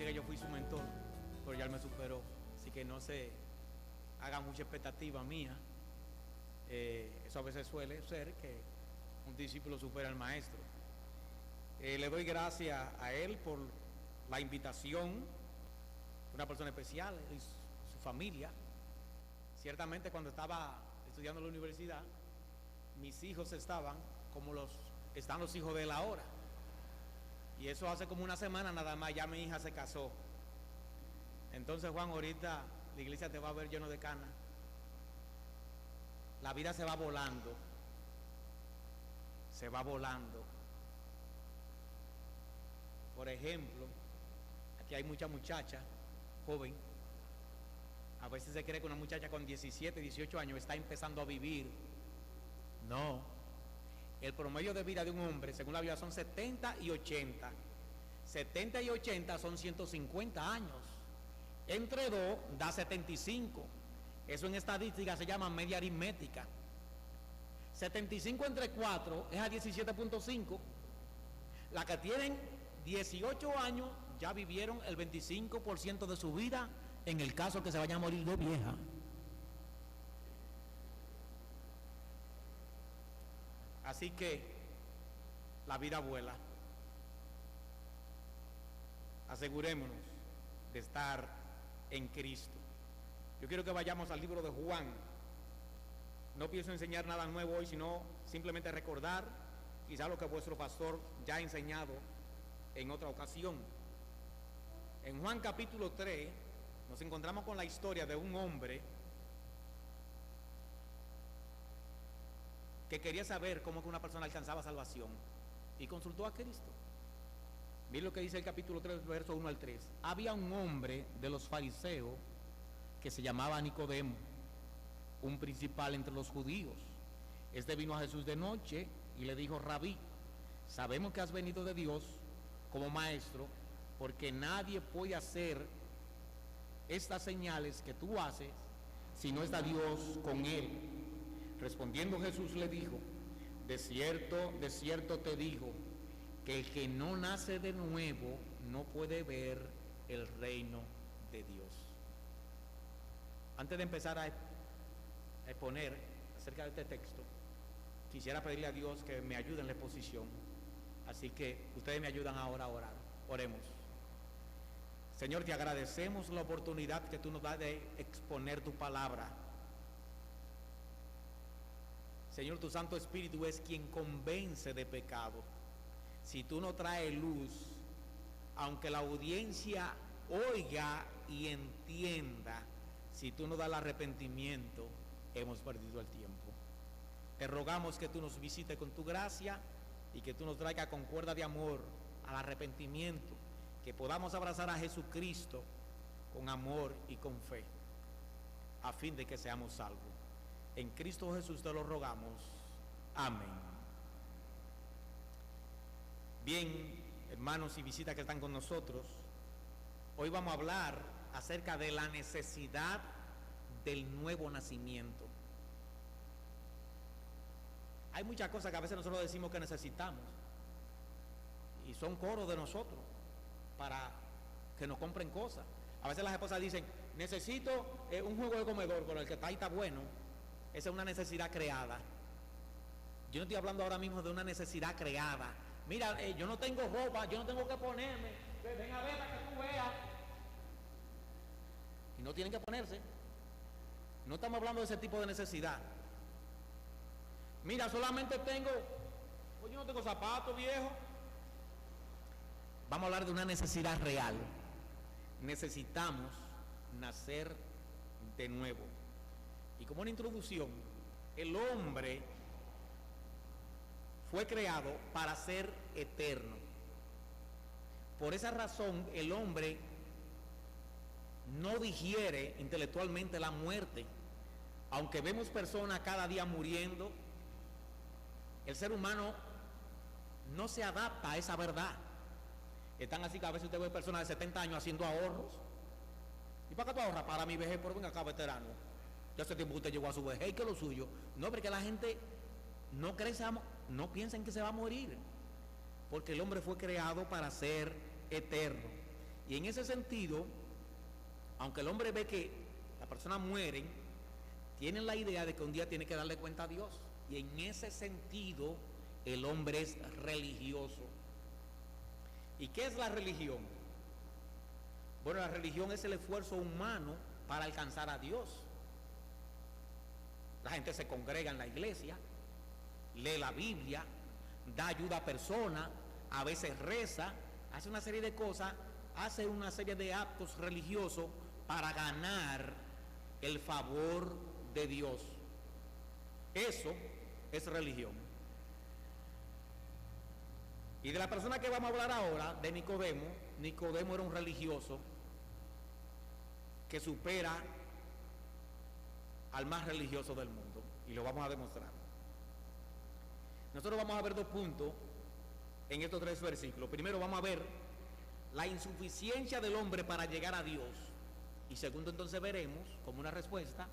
que yo fui su mentor, pero ya él me superó. Así que no se haga mucha expectativa mía. Eso a veces suele ser que un discípulo supera al maestro. Le doy gracias a él por la invitación, una persona especial y su familia. Ciertamente cuando estaba estudiando en la universidad, mis hijos estaban como están los hijos de él ahora. Y eso hace como una semana nada más, ya mi hija se casó. Entonces, Juan, ahorita la iglesia te va a ver lleno de canas. La vida se va volando. Se va volando. Por ejemplo, aquí hay mucha muchacha joven. A veces se cree que una muchacha con 17, 18 años está empezando a vivir. No. El promedio de vida de un hombre, según la Biblia, son 70 y 80. 70 y 80 son 150 años. Entre 2 da 75. Eso en estadística se llama media aritmética. 75 entre 4 es a 17.5. Las que tienen 18 años ya vivieron el 25% de su vida, en el caso que se vayan a morir de vieja. Así que la vida vuela. Asegurémonos de estar en Cristo. Yo quiero que vayamos al libro de Juan. No pienso enseñar nada nuevo hoy, sino simplemente recordar quizá lo que vuestro pastor ya ha enseñado en otra ocasión. En Juan capítulo 3 nos encontramos con la historia de un hombre que quería saber cómo que una persona alcanzaba salvación y consultó a Cristo. Miren lo que dice el capítulo 3, verso 1 al 3. Había un hombre de los fariseos que se llamaba Nicodemo, un principal entre los judíos. Este vino a Jesús de noche y le dijo: Rabí, sabemos que has venido de Dios como maestro, porque nadie puede hacer estas señales que tú haces si no está Dios con él. Respondiendo Jesús le dijo: de cierto te digo, que el que no nace de nuevo no puede ver el reino de Dios. Antes de empezar a exponer acerca de este texto, quisiera pedirle a Dios que me ayude en la exposición. Así que ustedes me ayudan ahora a orar. Oremos. Señor, te agradecemos la oportunidad que tú nos das de exponer tu palabra. Señor, tu Santo Espíritu es quien convence de pecado. Si tú no traes luz, aunque la audiencia oiga y entienda, si tú no das el arrepentimiento, hemos perdido el tiempo. Te rogamos que tú nos visites con tu gracia y que tú nos traigas con cuerda de amor al arrepentimiento, que podamos abrazar a Jesucristo con amor y con fe, a fin de que seamos salvos. En Cristo Jesús te lo rogamos. Amén. Bien, hermanos y visitas que están con nosotros, hoy vamos a hablar acerca de la necesidad del nuevo nacimiento. Hay muchas cosas que a veces nosotros decimos que necesitamos y son coros de nosotros para que nos compren cosas. A veces las esposas dicen: necesito un juego de comedor con el que está ahí, está bueno. Esa es una necesidad creada. Yo no estoy hablando ahora mismo de una necesidad creada. Mira, yo no tengo ropa, yo no tengo que ponerme. Ven a ver para que tú veas. Y no tienen que ponerse. No estamos hablando de ese tipo de necesidad. Mira, solamente tengo, yo no tengo zapatos, viejo. Vamos a hablar de una necesidad real. Necesitamos nacer de nuevo. Y como una introducción, el hombre fue creado para ser eterno. Por esa razón, el hombre no digiere intelectualmente la muerte. Aunque vemos personas cada día muriendo, el ser humano no se adapta a esa verdad. Están así que a veces usted ve personas de 70 años haciendo ahorros. ¿Y para qué tú ahorras? Para mi vejez, pero venga acá, veterano. Ya hace tiempo que usted llegó a su vejez, que lo suyo. No, porque la gente no cree, no piensa en que se va a morir. Porque el hombre fue creado para ser eterno. Y en ese sentido, aunque el hombre ve que las personas mueren, tienen la idea de que un día tiene que darle cuenta a Dios. Y en ese sentido, el hombre es religioso. ¿Y qué es la religión? Bueno, la religión es el esfuerzo humano para alcanzar a Dios. La gente se congrega en la iglesia, lee la Biblia, da ayuda a personas, a veces reza, hace una serie de cosas, hace una serie de actos religiosos para ganar el favor de Dios. Eso es religión. Y de la persona que vamos a hablar ahora, de Nicodemo, Nicodemo era un religioso que supera al más religioso del mundo, y lo vamos a demostrar. Nosotros vamos a ver 2 puntos en estos 3 versículos. Primero vamos a ver la insuficiencia del hombre para llegar a Dios, y segundo entonces veremos, como una respuesta,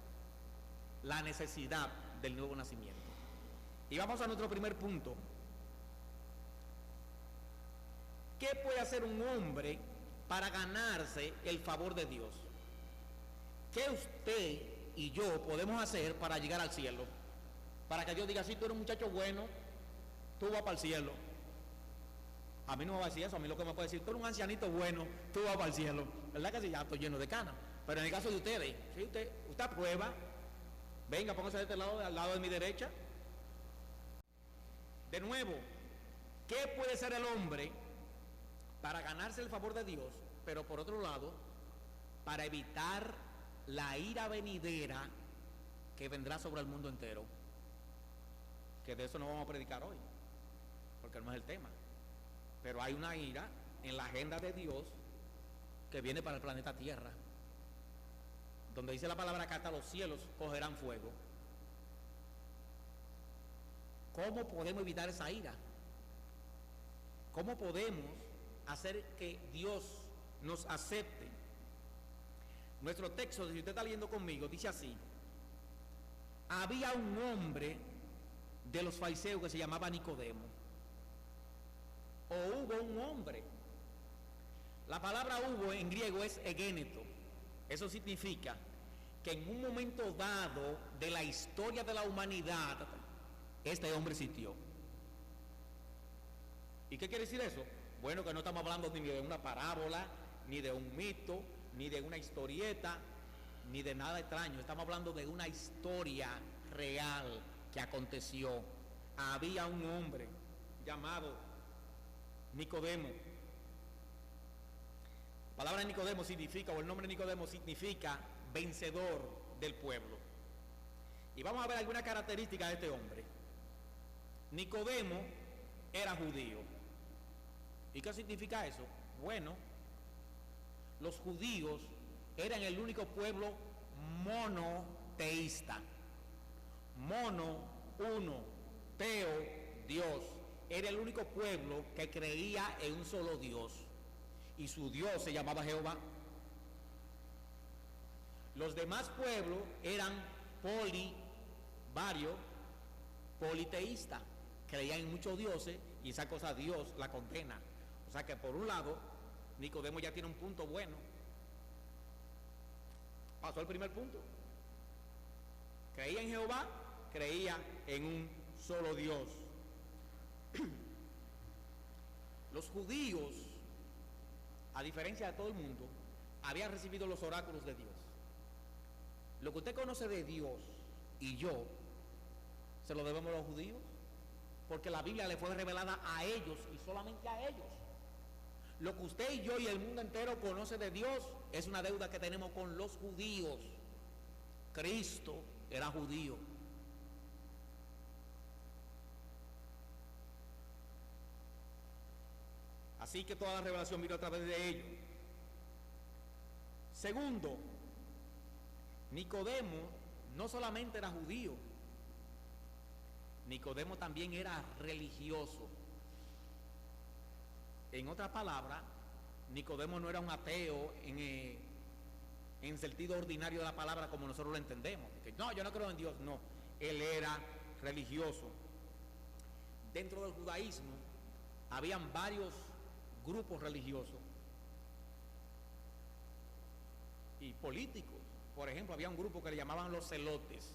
la necesidad del nuevo nacimiento. Y vamos a nuestro primer punto. ¿Qué puede hacer un hombre para ganarse el favor de Dios? ¿Qué usted y yo podemos hacer para llegar al cielo? Para que Dios diga, si tú eres un muchacho bueno, tú vas para el cielo. A mí no me va a decir eso, a mí lo que me puede decir, tú eres un ancianito bueno, tú vas para el cielo. ¿Verdad que sí? Ya estoy lleno de canas. Pero en el caso de ustedes, si usted aprueba, venga, póngase de este lado, al lado de mi derecha. De nuevo, ¿qué puede hacer el hombre para ganarse el favor de Dios? Pero por otro lado, para evitar la ira venidera que vendrá sobre el mundo entero. Que de eso no vamos a predicar hoy, porque no es el tema. Pero hay una ira en la agenda de Dios que viene para el planeta Tierra, donde dice la palabra que hasta los cielos cogerán fuego. ¿Cómo podemos evitar esa ira? ¿Cómo podemos hacer que Dios nos acepte? Nuestro texto, si usted está leyendo conmigo, dice así: había un hombre de los fariseos que se llamaba Nicodemo. O hubo un hombre. La palabra hubo en griego es egéneto. Eso significa que en un momento dado de la historia de la humanidad, este hombre existió. ¿Y qué quiere decir eso? Bueno, que no estamos hablando ni de una parábola, ni de un mito, ni de una historieta, ni de nada extraño. Estamos hablando de una historia real que aconteció. Había un hombre llamado Nicodemo. La palabra Nicodemo significa, o el nombre Nicodemo significa vencedor del pueblo. Y vamos a ver algunas características de este hombre. Nicodemo era judío. ¿Y qué significa eso? Bueno, los judíos eran el único pueblo monoteísta. Mono, uno, teo, Dios. Era el único pueblo que creía en un solo Dios. Y su Dios se llamaba Jehová. Los demás pueblos eran politeístas. Creían en muchos dioses y esa cosa Dios la condena. O sea que por un lado, Nicodemo ya tiene un punto bueno. Pasó el primer punto. Creía en Jehová, creía en un solo Dios. Los judíos, a diferencia de todo el mundo, habían recibido los oráculos de Dios. Lo que usted conoce de Dios y yo, se lo debemos a los judíos, porque la Biblia le fue revelada a ellos y solamente a ellos. Lo que usted y yo y el mundo entero conoce de Dios es una deuda que tenemos con los judíos. Cristo era judío. Así que toda la revelación vino a través de ellos. Segundo, Nicodemo no solamente era judío, Nicodemo también era religioso. En otras palabras, Nicodemo no era un ateo en sentido ordinario de la palabra como nosotros lo entendemos. Que, no, yo no creo en Dios. No, él era religioso. Dentro del judaísmo habían varios grupos religiosos. y políticos. Por ejemplo, había un grupo que le llamaban los celotes.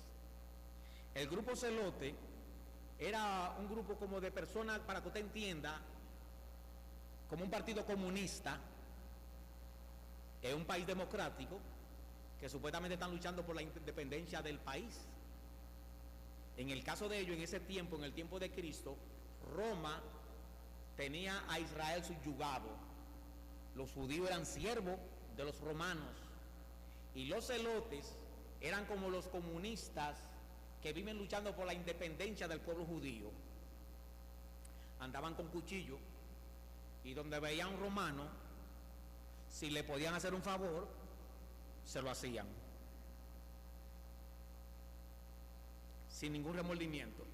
El grupo celote era un grupo como de personas, para que usted entienda, como un partido comunista en un país democrático, que supuestamente están luchando por la independencia del país. En el caso de ellos, en ese tiempo, en el tiempo de Cristo, Roma tenía a Israel subyugado. Los judíos eran siervos de los romanos. Y los celotes eran como los comunistas que viven luchando por la independencia del pueblo judío. Andaban con cuchillo y donde veían a un romano, si le podían hacer un favor, se lo hacían. Sin ningún remordimiento.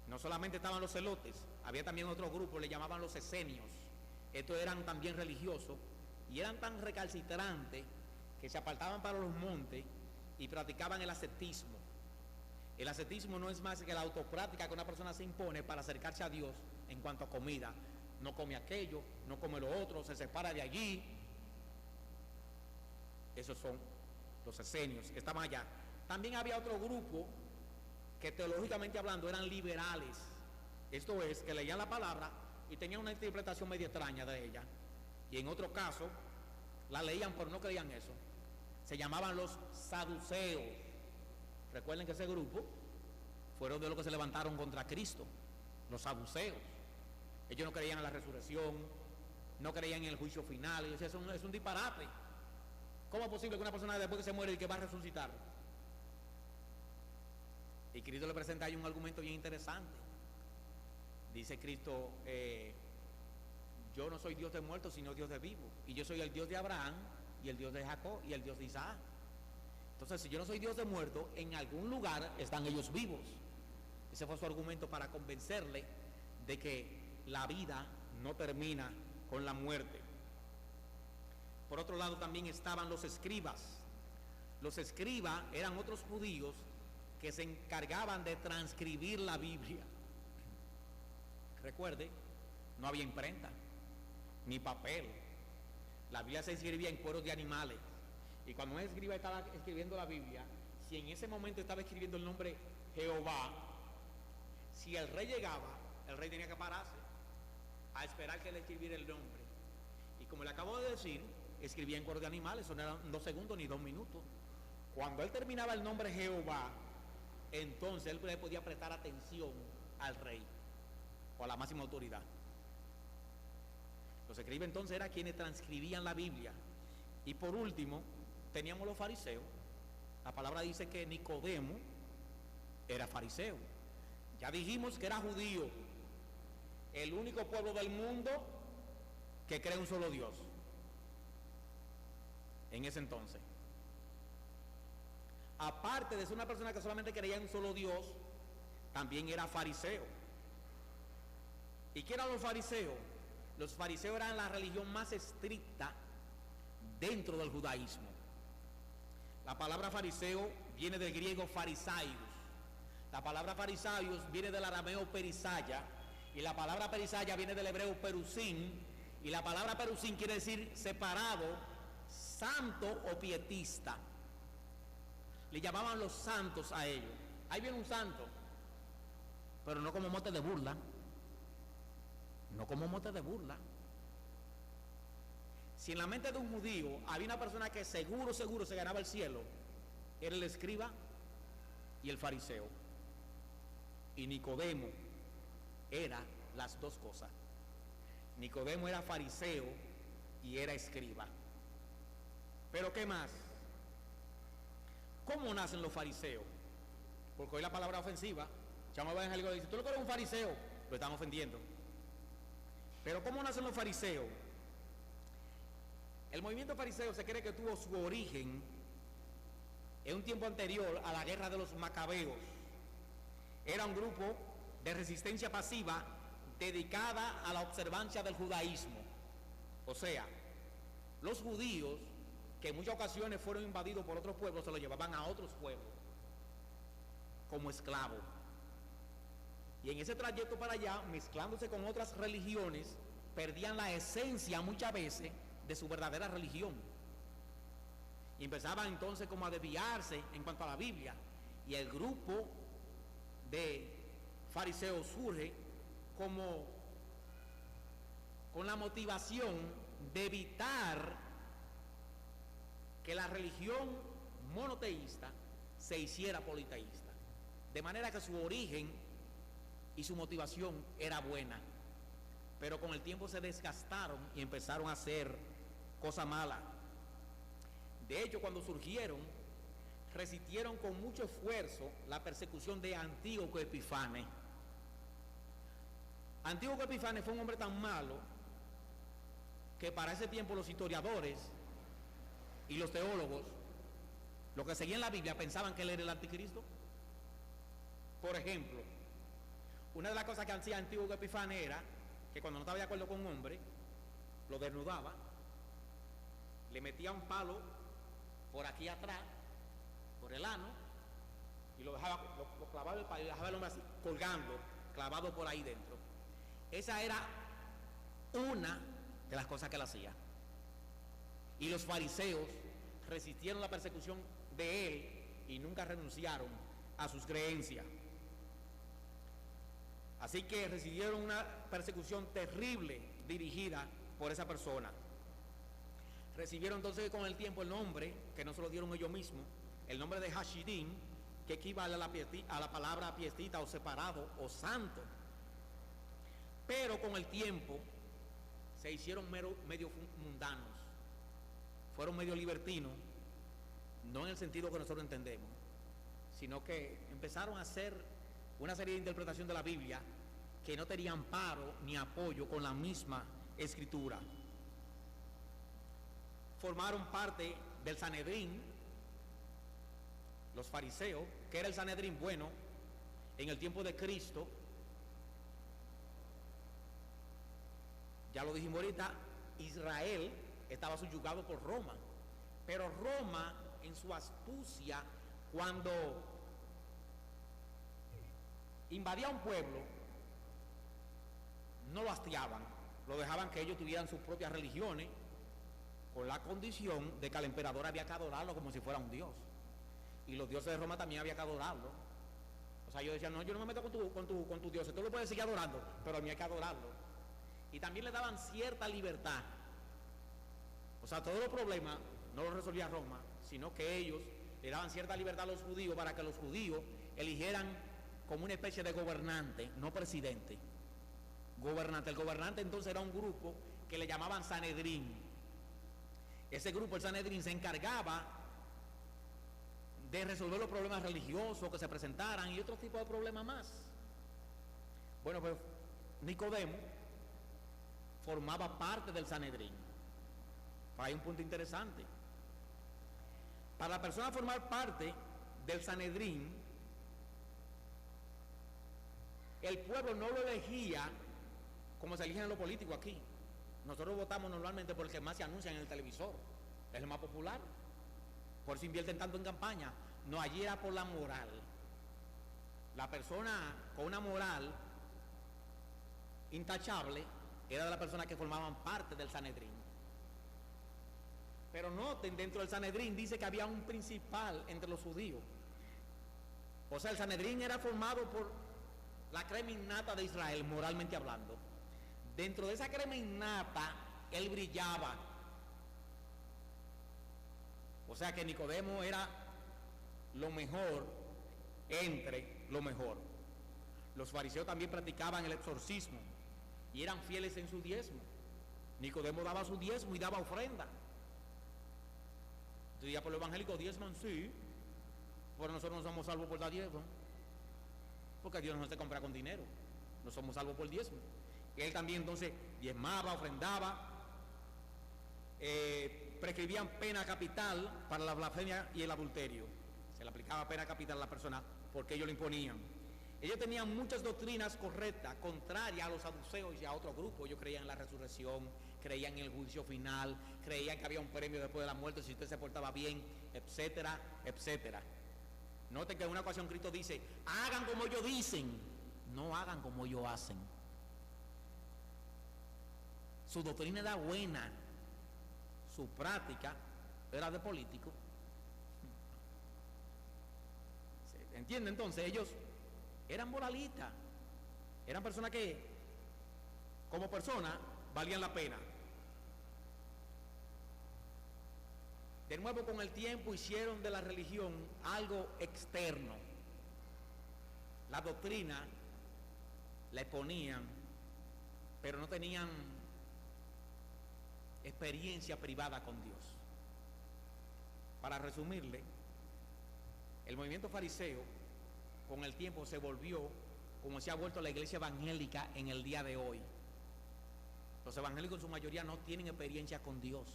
No solamente estaban los celotes, había también otro grupo, le llamaban los esenios. Estos eran también religiosos y eran tan recalcitrantes que se apartaban para los montes y practicaban el ascetismo. El ascetismo no es más que la autopráctica que una persona se impone para acercarse a Dios en cuanto a comida. No come aquello, no come lo otro, se separa de allí. Esos son los esenios que estaban allá. También había otro grupo que teológicamente hablando eran liberales. Esto es, que leían la palabra y tenían una interpretación medio extraña de ella. Y en otro caso, la leían pero no creían eso. Se llamaban los saduceos. Recuerden que ese grupo fueron de los que se levantaron contra Cristo, los saduceos. Ellos no creían en la resurrección, no creían en el juicio final. Ellos decían, es un disparate. ¿Cómo es posible que una persona después que se muere y que va a resucitar? Y Cristo le presenta ahí un argumento bien interesante. Dice Cristo, yo no soy Dios de muertos, sino Dios de vivos. Y yo soy el Dios de Abraham, y el Dios de Jacob, y el Dios de Isaac. Entonces, si yo no soy Dios de muertos, en algún lugar están ellos vivos. Ese fue su argumento para convencerle de que la vida no termina con la muerte. Por otro lado, también estaban los escribas. Los escribas eran otros judíos que se encargaban de transcribir la Biblia. Recuerde, no había imprenta, ni papel. La Biblia se escribía en cueros de animales. Y cuando un escriba estaba escribiendo la Biblia, si en ese momento estaba escribiendo el nombre Jehová, si el rey llegaba, el rey tenía que pararse a esperar que le escribiera el nombre. Y como le acabo de decir, escribía en cueros de animales, eso no eran 2 segundos ni 2 minutos. Cuando él terminaba el nombre Jehová, entonces él le podía prestar atención al rey o a la máxima autoridad. Los escribas entonces eran quienes transcribían la Biblia. Y por último, teníamos los fariseos. La palabra dice que Nicodemo era fariseo. Ya dijimos que era judío, el único pueblo del mundo que cree un solo Dios en ese entonces. Aparte de ser una persona que solamente creía en un solo Dios, también era fariseo. ¿Y qué eran los fariseos? Los fariseos eran la religión más estricta dentro del judaísmo. La palabra fariseo viene del griego farisaios. La palabra farisaios viene del arameo perisaya, y la palabra perisaya viene del hebreo perusín, y la palabra perusín quiere decir separado, santo o pietista. Le llamaban los santos a ellos. Ahí viene un santo, pero no como mote de burla. No como mote de burla. Si en la mente de un judío había una persona que seguro se ganaba el cielo, era el escriba y el fariseo. Y Nicodemo era las dos cosas. Nicodemo era fariseo y era escriba. Pero ¿qué más? ¿Cómo nacen los fariseos? Porque hoy la palabra ofensiva, chamo evangélico dice, tú lo que eres un fariseo, lo están ofendiendo. Pero ¿cómo nacen los fariseos? El movimiento fariseo se cree que tuvo su origen en un tiempo anterior a la guerra de los macabeos. Era un grupo de resistencia pasiva dedicada a la observancia del judaísmo. O sea, los judíos, que en muchas ocasiones fueron invadidos por otros pueblos, se los llevaban a otros pueblos como esclavos. Y en ese trayecto para allá, mezclándose con otras religiones, perdían la esencia muchas veces de su verdadera religión. Y empezaban entonces como a desviarse en cuanto a la Biblia. Y el grupo de fariseos surge como con la motivación de evitar que la religión monoteísta se hiciera politeísta. De manera que su origen y su motivación era buena, pero con el tiempo se desgastaron y empezaron a hacer cosas malas. De hecho, cuando surgieron, resistieron con mucho esfuerzo la persecución de Antíoco Epifanes. Antíoco Epifanes fue un hombre tan malo que para ese tiempo los historiadores y los teólogos, los que seguían la Biblia, pensaban que él era el anticristo. Por ejemplo, una de las cosas que hacía Antíoco Epifanes era que cuando no estaba de acuerdo con un hombre, lo desnudaba, le metía un palo por aquí atrás, por el ano, y lo dejaba, lo clavaba el palo y dejaba el hombre así, colgando, clavado por ahí dentro. Esa era una de las cosas que él hacía. Y los fariseos resistieron la persecución de él y nunca renunciaron a sus creencias. Así que recibieron una persecución terrible dirigida por esa persona. Recibieron entonces con el tiempo el nombre, que no se lo dieron ellos mismos, el nombre de Hasidim, que equivale a la palabra pietista o separado o santo. Pero con el tiempo se hicieron medio mundanos, fueron medio libertinos, no en el sentido que nosotros entendemos, sino que empezaron a hacer una serie de interpretación de la Biblia que no tenían amparo ni apoyo con la misma escritura. Formaron parte del Sanedrín, los fariseos, que era el Sanedrín bueno en el tiempo de Cristo. Ya lo dijimos ahorita, Israel estaba subyugado por Roma, pero Roma en su astucia, cuando invadía un pueblo, no lo hastiaban, lo dejaban que ellos tuvieran sus propias religiones, con la condición de que al emperador había que adorarlo como si fuera un dios, y los dioses de Roma también había que adorarlo. O sea, yo decía, no, yo no me meto con tu dios, tú lo puedes seguir adorando, pero a mí hay que adorarlo. Y también le daban cierta libertad. O sea, todos los problemas no los resolvía Roma, sino que ellos le daban cierta libertad a los judíos para que los judíos eligieran como una especie de gobernante, no presidente, gobernante. El gobernante entonces era un grupo que le llamaban Sanedrín. Ese grupo, el Sanedrín, se encargaba de resolver los problemas religiosos que se presentaran y otros tipos de problemas más. Bueno, pues Nicodemo formaba parte del Sanedrín. Hay un punto interesante. Para la persona formar parte del Sanedrín, el pueblo no lo elegía como se eligen en los políticos aquí. Nosotros votamos normalmente por el que más se anuncia en el televisor, es el más popular, por eso invierten tanto en campaña. No, allí era por la moral. La persona con una moral intachable era de las personas que formaban parte del Sanedrín. Pero noten, dentro del Sanedrín dice que había un principal entre los judíos. O sea, el Sanedrín era formado por la crema innata de Israel, moralmente hablando. Dentro de esa crema innata, él brillaba. O sea que Nicodemo era lo mejor entre lo mejor. Los fariseos también practicaban el exorcismo y eran fieles en su diezmo. Nicodemo daba su diezmo y daba ofrenda. Entonces ya por los evangélicos diezman, sí, pero nosotros no somos salvos por dar diezmo, porque Dios no se compra con dinero, no somos salvos por diezmo. Él también entonces diezmaba, ofrendaba, prescribían pena capital para la blasfemia y el adulterio. Se le aplicaba pena capital a la persona porque ellos lo imponían. Ellos tenían muchas doctrinas correctas, contrarias a los saduceos y a otros grupos. Ellos creían en la resurrección, creían en el juicio final, creían que había un premio después de la muerte si usted se portaba bien, etcétera, etcétera. Noten que en una ocasión Cristo dice, hagan como ellos dicen, no hagan como ellos hacen. Su doctrina era buena, su práctica era de político. ¿Se entiende? Entonces ellos eran moralistas, eran personas que como personas valían la pena. De nuevo, con el tiempo hicieron de la religión algo externo. La doctrina la exponían, pero no tenían experiencia privada con Dios. Para resumirle, el movimiento fariseo con el tiempo se volvió como se ha vuelto la iglesia evangélica en el día de hoy. Los evangélicos en su mayoría no tienen experiencia con Dios.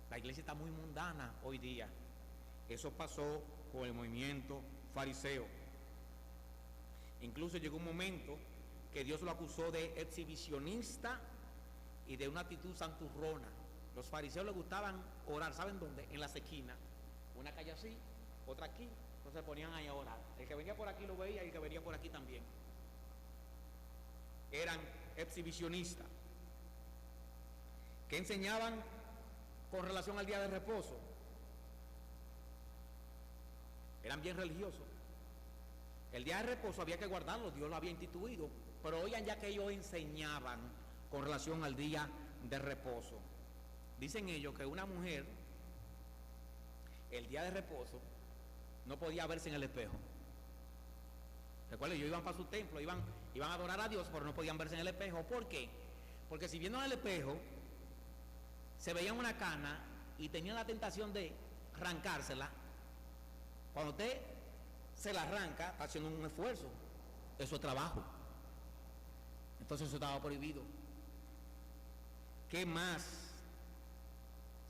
La iglesia está muy mundana hoy día. Eso pasó con el movimiento fariseo. Incluso llegó un momento que Dios lo acusó de exhibicionista y de una actitud santurrona. Los fariseos les gustaban orar, ¿saben dónde? En las esquinas. Una calle así, otra aquí, entonces se ponían ahí a orar. El que venía por aquí lo veía y el que venía por aquí también. Eran exhibicionistas. ¿Qué enseñaban con relación al día de reposo? Eran bien religiosos. El día de reposo había que guardarlo, Dios lo había instituido, pero oigan ya que ellos enseñaban con relación al día de reposo. Dicen ellos que una mujer, el día de reposo, no podía verse en el espejo. Recuerden, ellos iban para su templo, iban a adorar a Dios, pero no podían verse en el espejo. ¿Por qué? Porque si viendo en el espejo, se veían una cana y tenían la tentación de arrancársela. Cuando usted se la arranca, está haciendo un esfuerzo. Eso es trabajo. Entonces eso estaba prohibido. ¿Qué más?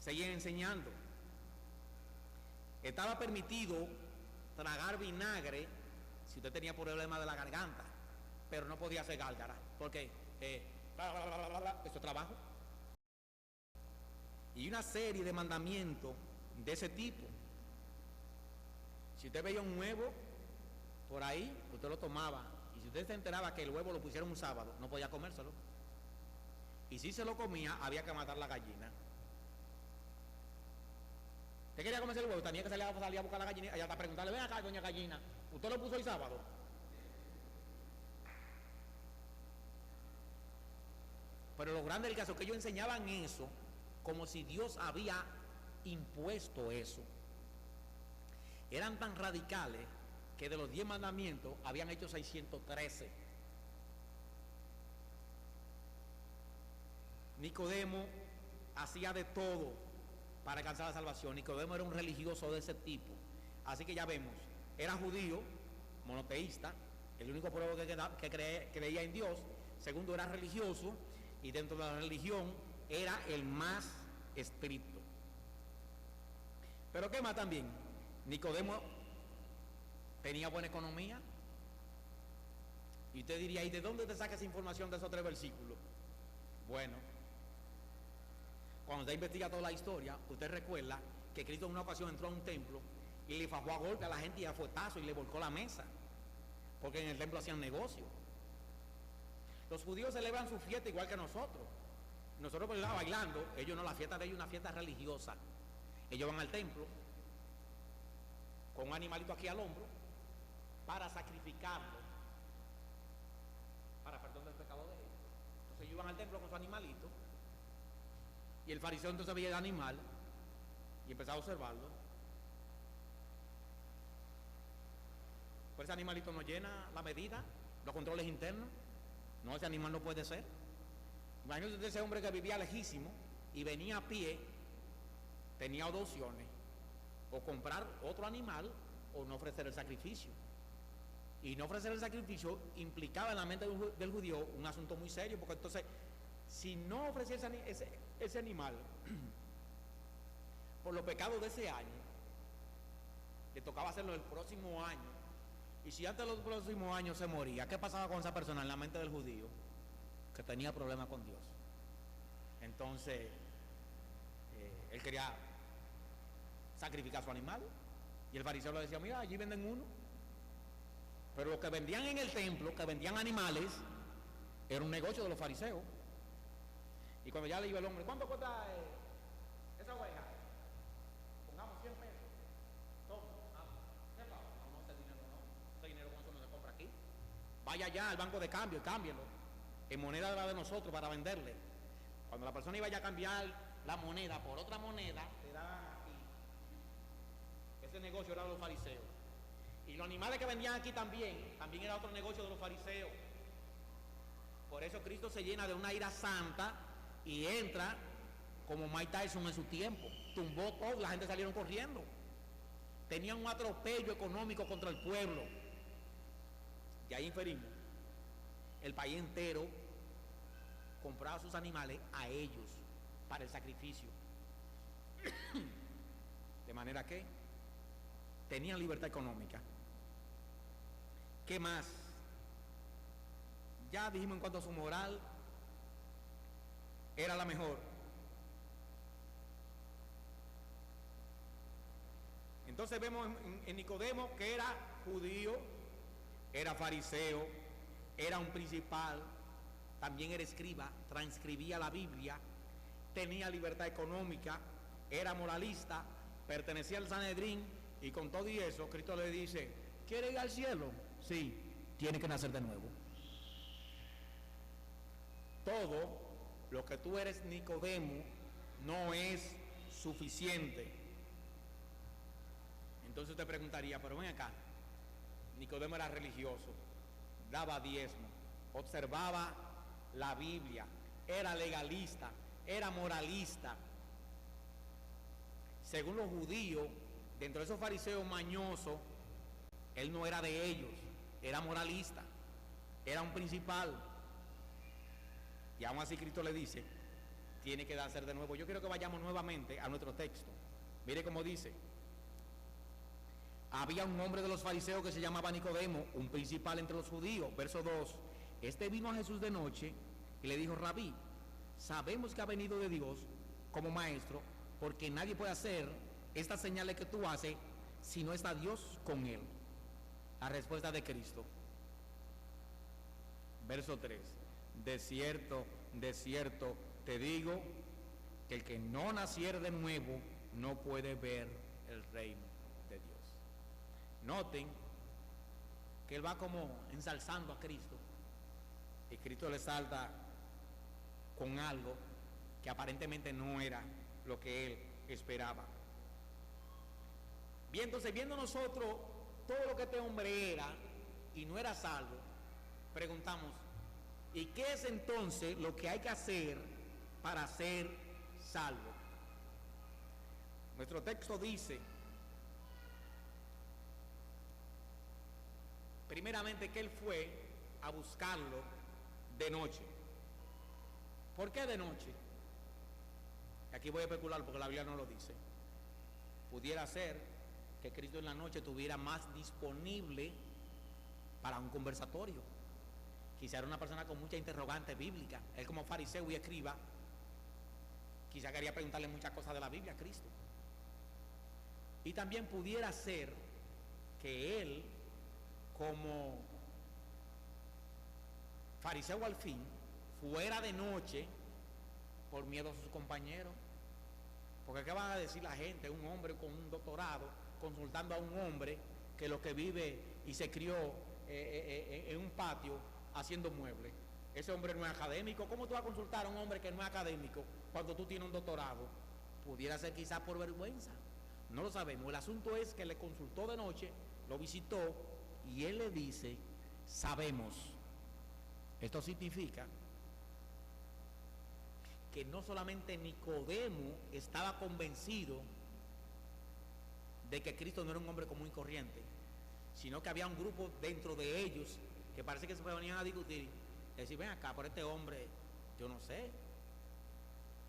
Seguían enseñando. Estaba permitido tragar vinagre si usted tenía problemas de la garganta, pero no podía hacer gárgara, porque eso es trabajo. Y una serie de mandamientos de ese tipo. Si usted veía un huevo por ahí, usted lo tomaba, y si usted se enteraba que el huevo lo pusieron un sábado, no podía comérselo. Y si se lo comía, había que matar la gallina. ¿Usted quería comerse el huevo? Tenía que salir a buscar la gallina, allá hasta preguntarle: ven acá, doña gallina, ¿usted lo puso el sábado? Pero lo grande del caso es que ellos enseñaban eso como si Dios había impuesto eso. Eran tan radicales que de los 10 mandamientos habían hecho 613. Nicodemo hacía de todo para alcanzar la salvación. Nicodemo era un religioso de ese tipo. Así que ya vemos, era judío, monoteísta, el único pueblo que creía en Dios. Segundo, era religioso, y dentro de la religión era el más estricto. Pero ¿qué más también? Nicodemo tenía buena economía. Y usted diría: ¿y de dónde te saca esa información de esos 3 versículos? Bueno, cuando usted investiga toda la historia, usted recuerda que Cristo en una ocasión entró a un templo y le fajó a golpe a la gente y a fuetazo y le volcó la mesa, porque en el templo hacían negocio. Los judíos celebran su fiesta igual que nosotros. Nosotros pues bailando, ellos no, la fiesta de ellos es una fiesta religiosa. Ellos van al templo con un animalito aquí al hombro para sacrificarlo, para perdón del pecado de ellos. Entonces ellos van al templo con su animalito, y el fariseo entonces veía el animal y empezaba a observarlo. Pues ese animalito no llena la medida, los controles internos. No, ese animal no puede ser. Imagínese ese hombre que vivía lejísimo y venía a pie, tenía 2 opciones: o comprar otro animal o no ofrecer el sacrificio. Y no ofrecer el sacrificio implicaba en la mente del judío un asunto muy serio, porque entonces, si no ofrecía ese animal por los pecados de ese año, le tocaba hacerlo el próximo año. Y si antes de los próximos años se moría, ¿qué pasaba con esa persona en la mente del judío? Que tenía problemas con Dios. Entonces, él quería sacrificar su animal, y el fariseo le decía: mira, allí venden uno. Pero los que vendían en el templo, que vendían animales, era un negocio de los fariseos. Y cuando ya le iba el hombre, ¿cuánto cuesta esa oveja? Pongamos 100 pesos. Toma. ¿Qué pasa? No, ese dinero no. Ese dinero con eso no se compra aquí. Vaya ya al banco de cambio y cámbielo en moneda de la de nosotros para venderle. Cuando la persona iba ya a cambiar la moneda por otra moneda, te daban aquí. Ese negocio era de los fariseos. Y los animales que vendían aquí también era otro negocio de los fariseos. Por eso Cristo se llena de una ira santa y entra como Mike Tyson en su tiempo. Tumbó todo, la gente salieron corriendo. Tenían un atropello económico contra el pueblo. Y ahí inferimos. El país entero compraba sus animales a ellos para el sacrificio. De manera que tenían libertad económica. ¿Qué más? Ya dijimos en cuanto a su moral, era la mejor. Entonces vemos en Nicodemo que era judío, era fariseo, era un principal, también era escriba, transcribía la Biblia, tenía libertad económica, era moralista, pertenecía al Sanedrín, y con todo y eso Cristo le dice: ¿quiere ir al cielo? Sí, tiene que nacer de nuevo. Todo lo que tú eres, Nicodemo, no es suficiente. Entonces te preguntaría, pero ven acá, Nicodemo era religioso, daba diezmo, observaba la Biblia, era legalista, era moralista. Según los judíos, dentro de esos fariseos mañosos, él no era de ellos, era moralista, era un principal. Y aún así Cristo le dice, tiene que nacer de nuevo. Yo quiero que vayamos nuevamente a nuestro texto. Mire cómo dice: había un hombre de los fariseos que se llamaba Nicodemo, un principal entre los judíos. Verso 2. Este vino a Jesús de noche y le dijo: Rabí, sabemos que ha venido de Dios como maestro, porque nadie puede hacer estas señales que tú haces si no está Dios con él. La respuesta de Cristo. Verso 3. De cierto, te digo que el que no naciere de nuevo no puede ver el reino de Dios. Noten que él va como ensalzando a Cristo, y Cristo le salta con algo que aparentemente no era lo que él esperaba. Bien, entonces, viendo nosotros todo lo que este hombre era y no era salvo, preguntamos: ¿y qué es entonces lo que hay que hacer para ser salvo? Nuestro texto dice, primeramente, que él fue a buscarlo de noche. ¿Por qué de noche? Aquí voy a especular porque la Biblia no lo dice. Pudiera ser que Cristo en la noche estuviera más disponible para un conversatorio. Quizá era una persona con mucha interrogante bíblica. Él, como fariseo y escriba, quizá quería preguntarle muchas cosas de la Biblia a Cristo. Y también pudiera ser que él, como fariseo al fin, fuera de noche por miedo a sus compañeros. Porque ¿qué van a decir la gente? Un hombre con un doctorado consultando a un hombre que lo que vive y se crió en un patio haciendo muebles. Ese hombre no es académico. ¿Cómo tú vas a consultar a un hombre que no es académico cuando tú tienes un doctorado? Pudiera ser quizás por vergüenza, no lo sabemos. El asunto es que le consultó de noche, lo visitó, y él le dice: sabemos. Esto significa que no solamente Nicodemo estaba convencido de que Cristo no era un hombre común y corriente, sino que había un grupo dentro de ellos que parece que se venían a discutir, decir: ven acá, por este hombre, yo no sé,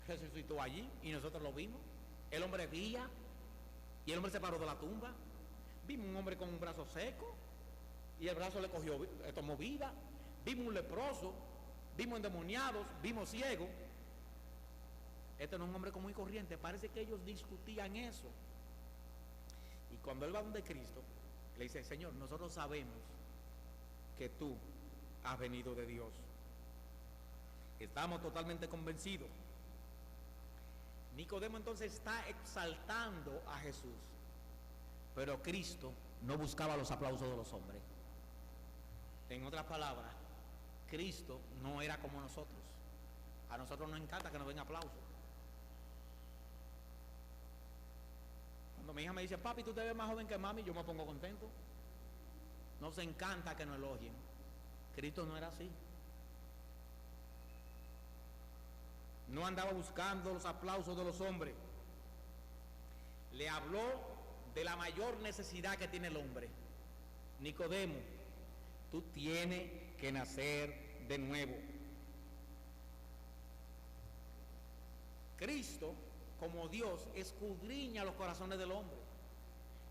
resucitó allí y nosotros lo vimos. El hombre vía y el hombre se paró de la tumba. Vimos un hombre con un brazo seco y el brazo le tomó vida. Vimos un leproso, vimos endemoniados, vimos ciegos. Este no es un hombre común y corriente. Parece que ellos discutían eso. Y cuando él va donde Cristo, le dice: Señor, nosotros sabemos que tú has venido de Dios. Estamos totalmente convencidos Nicodemo entonces está exaltando a Jesús, pero Cristo no buscaba los aplausos de los hombres. En otras palabras, Cristo no era como nosotros. A nosotros nos encanta que nos den aplausos. Cuando mi hija me dice, papi, tú te ves más joven que mami, yo me pongo contento. Nos encanta que nos elogien. Cristo no era así. No andaba buscando los aplausos de los hombres. Le habló de la mayor necesidad que tiene el hombre. Nicodemo, tú tienes que nacer de nuevo. Cristo, como Dios, escudriña los corazones del hombre.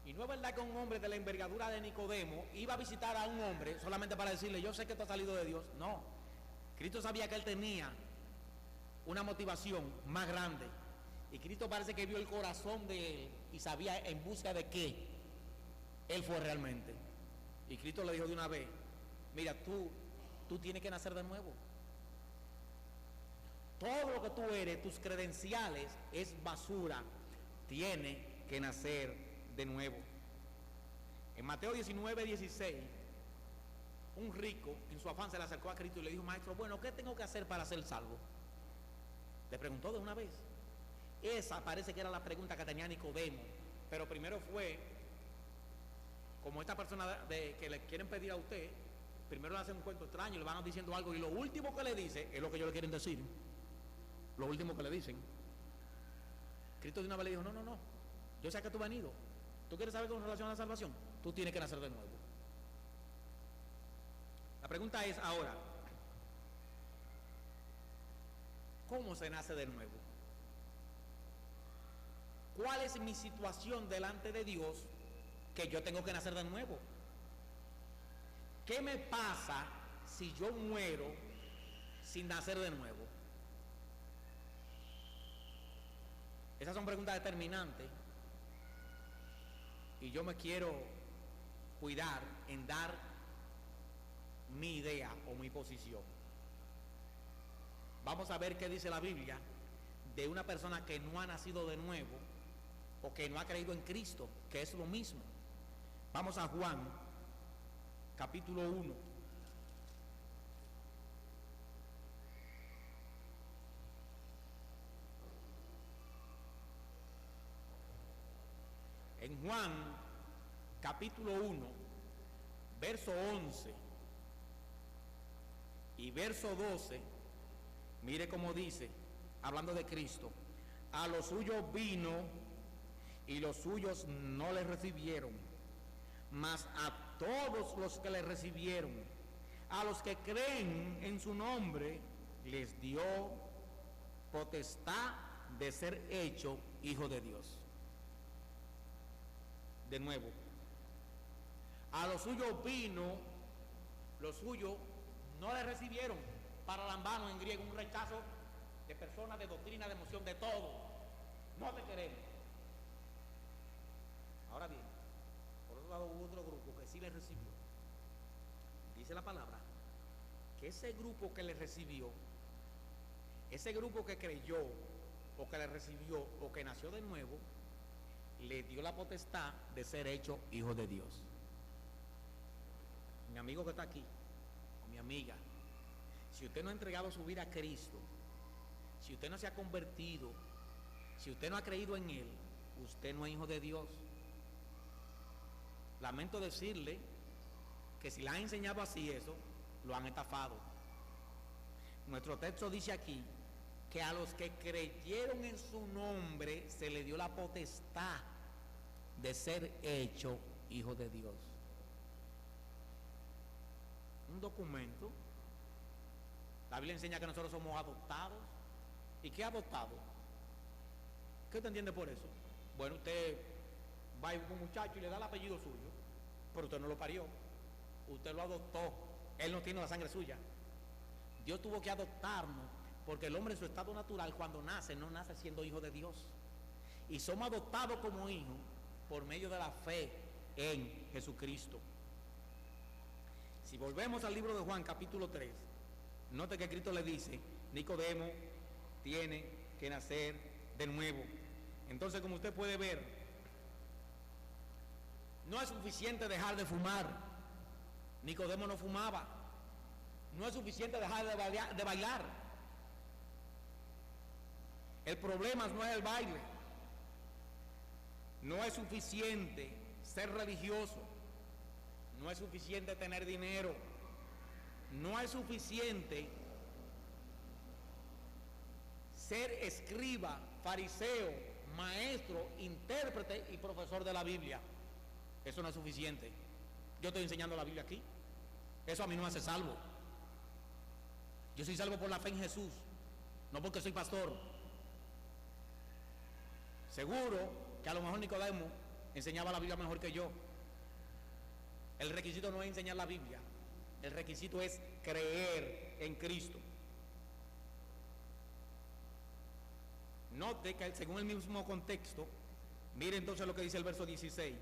Y no es verdad que un hombre de la envergadura de Nicodemo iba a visitar a un hombre solamente para decirle, yo sé que tú has salido de Dios. No, Cristo sabía que él tenía una motivación más grande. Y Cristo parece que vio el corazón de él y sabía en busca de qué él fue realmente. Y Cristo le dijo de una vez, mira, tú tienes que nacer de nuevo. Todo lo que tú eres, tus credenciales, es basura. Tiene que nacer de nuevo. En Mateo 19:16, un rico en su afán se le acercó a Cristo y le dijo, maestro, bueno, ¿qué tengo que hacer para ser salvo? Le preguntó de una vez. Esa parece que era la pregunta que tenía Nicodemo, pero primero fue, como esta persona que le quieren pedir a usted, primero le hacen un cuento extraño, le van diciendo algo y lo último que le dice es lo que ellos le quieren decir. Lo último que le dicen. Cristo de una vez le dijo, no, yo sé que tú has venido. ¿Tú quieres saber con relación a la salvación? Tú tienes que nacer de nuevo. La pregunta es ahora, ¿cómo se nace de nuevo? ¿Cuál es mi situación delante de Dios que yo tengo que nacer de nuevo? ¿Qué me pasa si yo muero sin nacer de nuevo? Esas son preguntas determinantes y yo me quiero cuidar en dar mi idea o mi posición. Vamos a ver qué dice la Biblia de una persona que no ha nacido de nuevo o que no ha creído en Cristo, que es lo mismo. Vamos a Juan, capítulo 1. En Juan, capítulo 1, verso 11 y verso 12, mire cómo dice, hablando de Cristo, a los suyos vino y los suyos no le recibieron, mas a todos los que le recibieron, a los que creen en su nombre, les dio potestad de ser hecho hijo de Dios. De nuevo, a los suyos vino, los suyos no le recibieron, paralambano en griego, un rechazo de personas, de doctrina, de emoción, de todo. No te queremos. Ahora bien, por otro lado hubo otro grupo que sí le recibió. Dice la palabra que ese grupo que le recibió, ese grupo que creyó o que le recibió o que nació de nuevo, le dio la potestad de ser hecho hijo de Dios. Mi amigo que está aquí, o mi amiga, si usted no ha entregado su vida a Cristo, si usted no se ha convertido, si usted no ha creído en Él, usted no es hijo de Dios. Lamento decirle que si le han enseñado así eso, lo han estafado. Nuestro texto dice aquí que a los que creyeron en su nombre se le dio la potestad de ser hecho hijo de Dios. Un documento. La Biblia enseña que nosotros somos adoptados. ¿Y qué adoptado? ¿Qué usted entiende por eso? Bueno, usted va a un muchacho y le da el apellido suyo, pero usted no lo parió, usted lo adoptó, él no tiene la sangre suya. Dios tuvo que adoptarnos, porque el hombre en su estado natural cuando nace, no nace siendo hijo de Dios. Y somos adoptados como hijos por medio de la fe en Jesucristo. Si volvemos al libro de Juan, capítulo 3, note que Cristo le dice, Nicodemo tiene que nacer de nuevo. Entonces, como usted puede ver, no es suficiente dejar de fumar. Nicodemo no fumaba. No es suficiente dejar de bailar. El problema no es el baile. No es suficiente ser religioso. No es suficiente tener dinero. No es suficiente ser escriba, fariseo, maestro, intérprete y profesor de la Biblia. Eso no es suficiente. Yo estoy enseñando la Biblia aquí. Eso a mí no me hace salvo. Yo soy salvo por la fe en Jesús, no porque soy pastor. Seguro que a lo mejor Nicodemo enseñaba la Biblia mejor que yo. El requisito no es enseñar la Biblia. El requisito es creer en Cristo. Note que según el mismo contexto, mire entonces lo que dice el verso 16,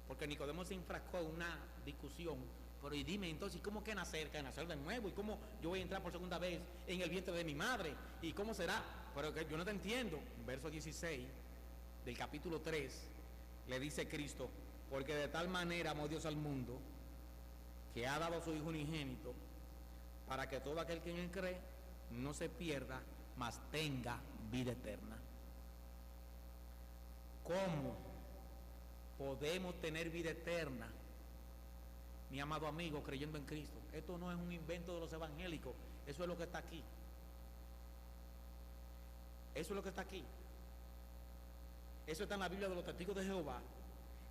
porque Nicodemo se enfrascó en una discusión. Pero y dime entonces, ¿cómo que nacer? Que nacer de nuevo. ¿Y cómo yo voy a entrar por segunda vez en el vientre de mi madre? ¿Y cómo será? Pero que yo no te entiendo. Verso 16 del capítulo 3 le dice Cristo: porque de tal manera amó Dios al mundo, que ha dado a su Hijo unigénito, para que todo aquel que en él cree no se pierda, mas tenga vida eterna. ¿Cómo podemos tener vida eterna, mi amado amigo, creyendo en Cristo? Esto no es un invento de los evangélicos. Eso es lo que está aquí. Eso es lo que está aquí. Eso está en la Biblia de los Testigos de Jehová,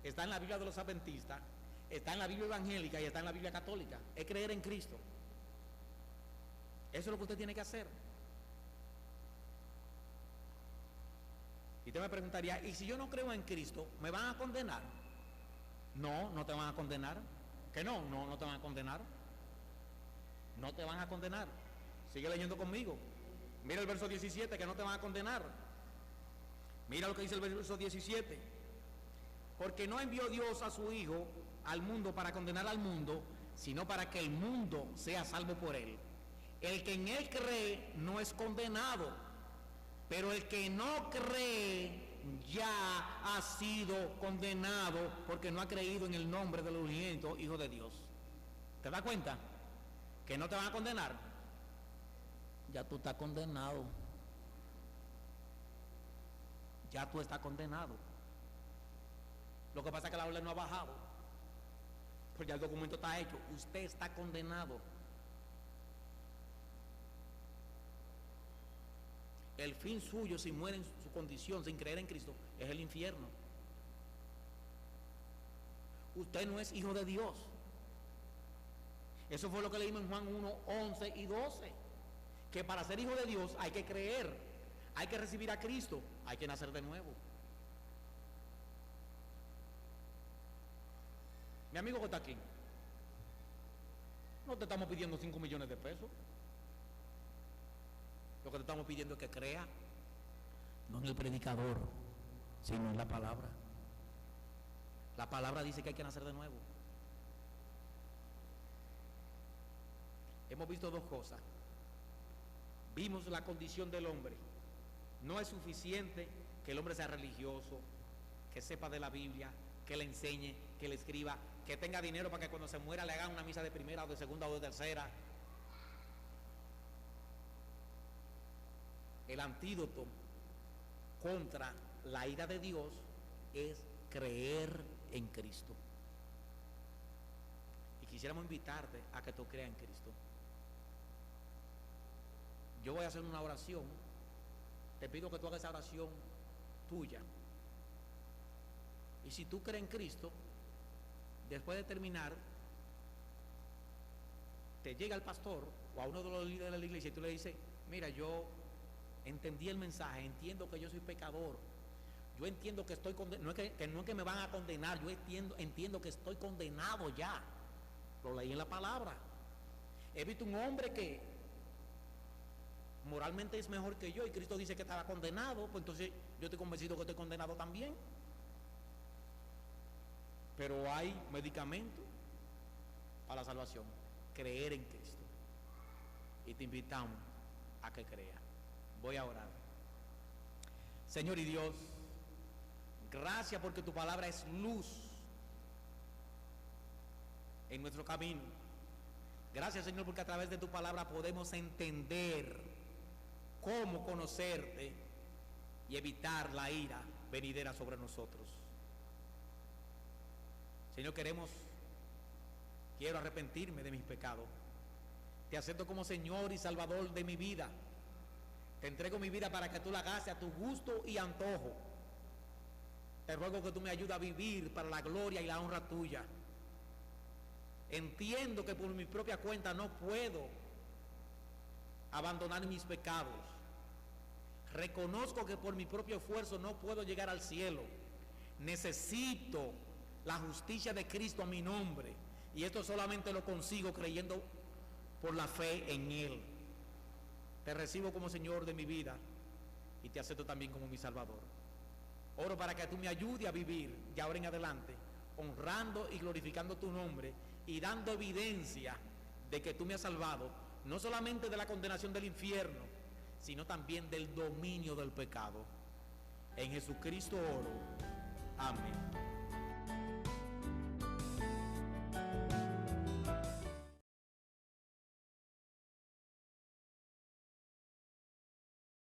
está en la Biblia de los Adventistas, está en la Biblia evangélica y está en la Biblia católica. Es creer en Cristo. Eso es lo que usted tiene que hacer. Y usted me preguntaría: ¿y si yo no creo en Cristo, me van a condenar? No, no te van a condenar. ¿Que no? No, no te van a condenar. No te van a condenar. Sigue leyendo conmigo. Mira el verso 17, que no te van a condenar. Mira lo que dice el verso 17. Porque no envió Dios a su Hijo al mundo para condenar al mundo, sino para que el mundo sea salvo por él. El que en él cree no es condenado, pero el que no cree ya ha sido condenado, porque no ha creído en el nombre del unigénito Hijo de Dios. ¿Te das cuenta? Que no te van a condenar. Ya tú estás condenado. Ya tú estás condenado. Lo que pasa es que la orden no ha bajado, porque ya el documento está hecho. Usted está condenado. El fin suyo, si muere en su condición sin creer en Cristo, es el infierno. Usted no es hijo de Dios. Eso fue lo que leímos en Juan 1, 11 y 12. Que para ser hijo de Dios hay que creer, hay que recibir a Cristo, hay que nacer de nuevo. Mi amigo que está aquí, no te estamos pidiendo 5 millones de pesos. Lo que te estamos pidiendo es que crea, no en el predicador, sino en la palabra. La palabra dice que hay que nacer de nuevo. Hemos visto dos cosas. Vimos la condición del hombre. No es suficiente que el hombre sea religioso, que sepa de la Biblia, que le enseñe, que le escriba, que tenga dinero para que cuando se muera le hagan una misa de primera o de segunda o de tercera. El antídoto contra la ira de Dios es creer en Cristo. Y quisiéramos invitarte a que tú creas en Cristo. Yo voy a hacer una oración. Te pido que tú hagas esa oración tuya. Y si tú crees en Cristo, después de terminar, te llega el pastor o a uno de los líderes de la iglesia y tú le dices: mira, yo entendí el mensaje, entiendo que yo soy pecador, yo entiendo que estoy condenado, no es que me van a condenar, yo entiendo que estoy condenado ya. Lo leí en la palabra. He visto un hombre que moralmente es mejor que yo y Cristo dice que estaba condenado, pues entonces yo estoy convencido que estoy condenado también. Pero hay medicamento para la salvación: creer en Cristo. Y te invitamos a que creas. Voy a orar. Señor y Dios, gracias porque tu palabra es luz en nuestro camino. Gracias, Señor, porque a través de tu palabra podemos entender cómo conocerte y evitar la ira venidera sobre nosotros. Señor, quiero arrepentirme de mis pecados. Te acepto como Señor y Salvador de mi vida. Te entrego mi vida para que tú la hagas a tu gusto y antojo. Te ruego que tú me ayudes a vivir para la gloria y la honra tuya. Entiendo que por mi propia cuenta no puedo abandonar mis pecados. Reconozco que por mi propio esfuerzo no puedo llegar al cielo. Necesito la justicia de Cristo a mi nombre, y esto solamente lo consigo creyendo por la fe en Él. Te recibo como Señor de mi vida y te acepto también como mi Salvador. Oro para que tú me ayudes a vivir de ahora en adelante honrando y glorificando tu nombre y dando evidencia de que tú me has salvado, no solamente de la condenación del infierno, sino también del dominio del pecado. En Jesucristo oro. Amén.